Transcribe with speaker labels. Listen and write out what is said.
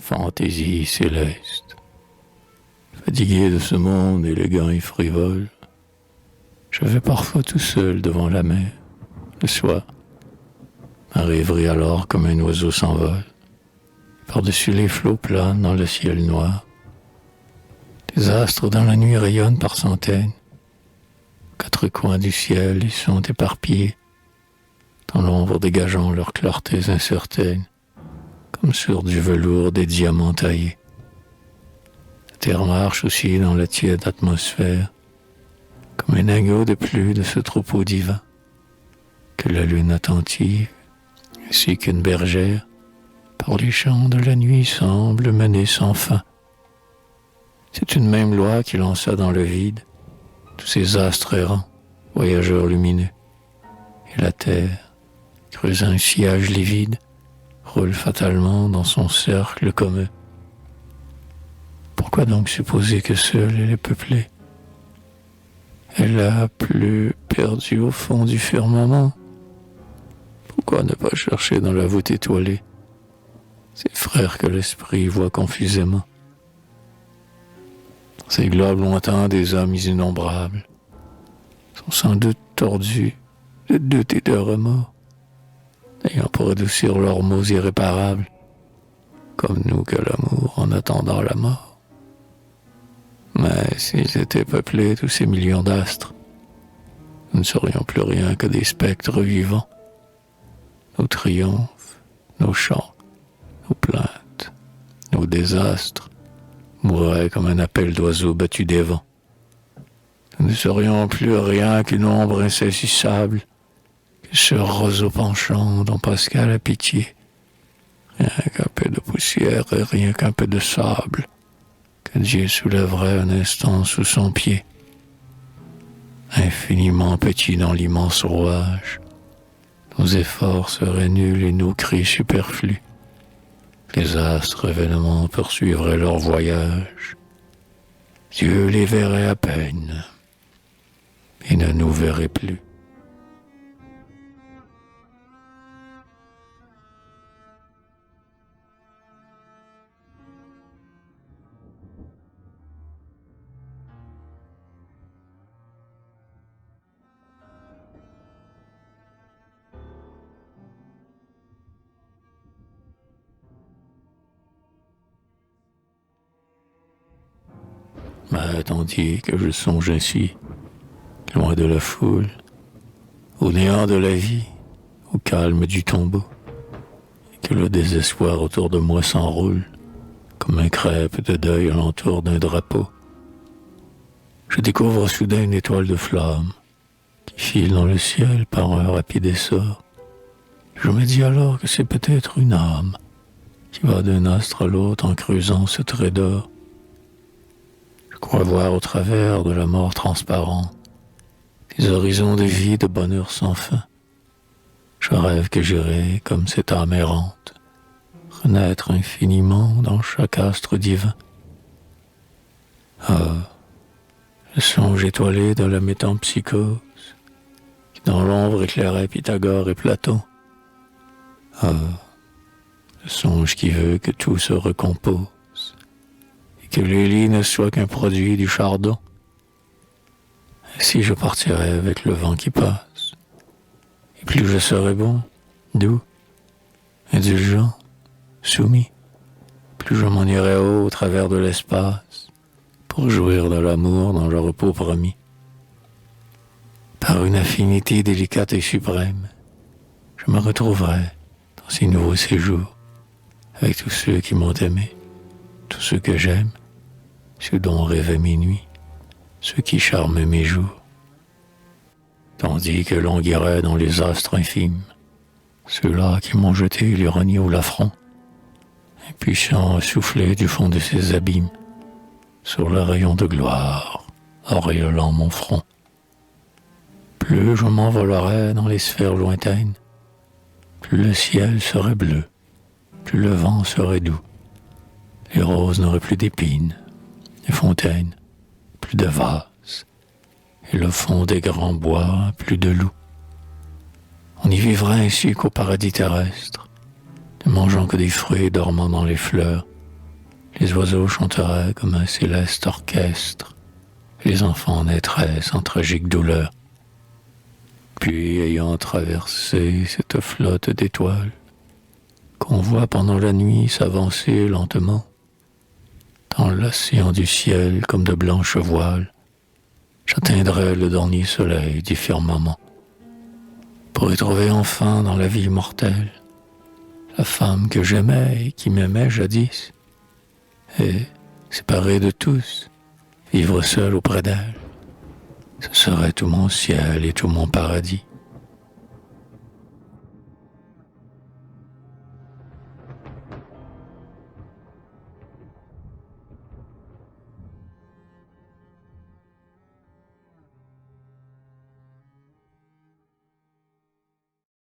Speaker 1: fantaisie céleste. Fatigué de ce monde élégant et frivole, je vais parfois tout seul devant la mer, le soir. Ma rêverie alors comme un oiseau s'envole. Par-dessus les flots planent dans le ciel noir. Les astres dans la nuit rayonnent par centaines. Aux quatre coins du ciel, ils sont éparpillés, dans l'ombre dégageant leurs clartés incertaines, comme sur du velours des diamants taillés. La terre marche aussi dans la tiède atmosphère, comme un agneau de plus de ce troupeau divin, que la lune attentive, ainsi qu'une bergère, par les champs de la nuit semble mener sans fin. C'est une même loi qui lança dans le vide tous ces astres errants, voyageurs lumineux, et la terre, creusant un sillage livide, roule fatalement dans son cercle comme eux. Pourquoi donc supposer que seule elle est peuplée? Elle a plus perdu au fond du firmament. Pourquoi ne pas chercher dans la voûte étoilée ces frères que l'esprit voit confusément? Ces globes lointains des âmes innombrables sont sans doute tordus de doute et de remords, ayant pour adoucir leurs maux irréparables, comme nous que l'amour en attendant la mort. Mais s'ils étaient peuplés tous ces millions d'astres, nous ne serions plus rien que des spectres vivants. Nos triomphes, nos chants, nos plaintes, nos désastres mourraient comme un appel d'oiseau battu des vents. Nous ne serions plus rien qu'une ombre insaisissable, que ce roseau penchant dont Pascal a pitié. Rien qu'un peu de poussière et rien qu'un peu de sable, que Dieu soulèverait un instant sous son pied. Infiniment petits dans l'immense rouage, nos efforts seraient nuls et nos cris superflus. Les astres vainement poursuivraient leur voyage. Dieu les verrait à peine et ne nous verrait plus. Mais tandis que je songe ainsi, loin de la foule, au néant de la vie, au calme du tombeau, et que le désespoir autour de moi s'enroule, comme un crêpe de deuil alentour d'un drapeau, je découvre soudain une étoile de flamme, qui file dans le ciel par un rapide essor. Je me dis alors que c'est peut-être une âme, qui va d'un astre à l'autre en creusant ce trait d'or. Je crois voir au travers de la mort transparente des horizons de vie, de bonheur sans fin. Je rêve que j'irai, comme cette âme errante, renaître infiniment dans chaque astre divin. Ah, le songe étoilé de la métempsychose, qui dans l'ombre éclairait Pythagore et Platon. Ah, le songe qui veut que tout se recompose, que les lits ne soient qu'un produit du chardon. Ainsi je partirai avec le vent qui passe, et plus je serai bon, doux, indulgent, soumis, plus je m'en irai haut au travers de l'espace, pour jouir de l'amour dans le repos promis. Par une affinité délicate et suprême, je me retrouverai dans ces nouveaux séjours, avec tous ceux qui m'ont aimé, tous ceux que j'aime, ceux dont rêvaient mes nuits, ceux qui charment mes jours. Tandis que l'on guérait dans les astres infimes, ceux-là qui m'ont jeté l'ironie au l'affront, impuissants à souffler du fond de ces abîmes, sur le rayon de gloire, auréolant mon front. Plus je m'envolerais dans les sphères lointaines, plus le ciel serait bleu, plus le vent serait doux. Les roses n'auraient plus d'épines, les fontaines, plus de vases, et le fond des grands bois, plus de loups. On y vivrait ainsi qu'au paradis terrestre, ne mangeant que des fruits et dormant dans les fleurs, les oiseaux chanteraient comme un céleste orchestre, les enfants naîtraient sans tragique douleur. Puis, ayant traversé cette flotte d'étoiles, qu'on voit pendant la nuit s'avancer lentement, dans l'océan du ciel comme de blanches voiles, j'atteindrai le dernier soleil du firmament, pour y trouver enfin dans la vie mortelle la femme que j'aimais et qui m'aimait jadis, et, séparée de tous, vivre seul auprès d'elle. Ce serait tout mon ciel et tout mon paradis.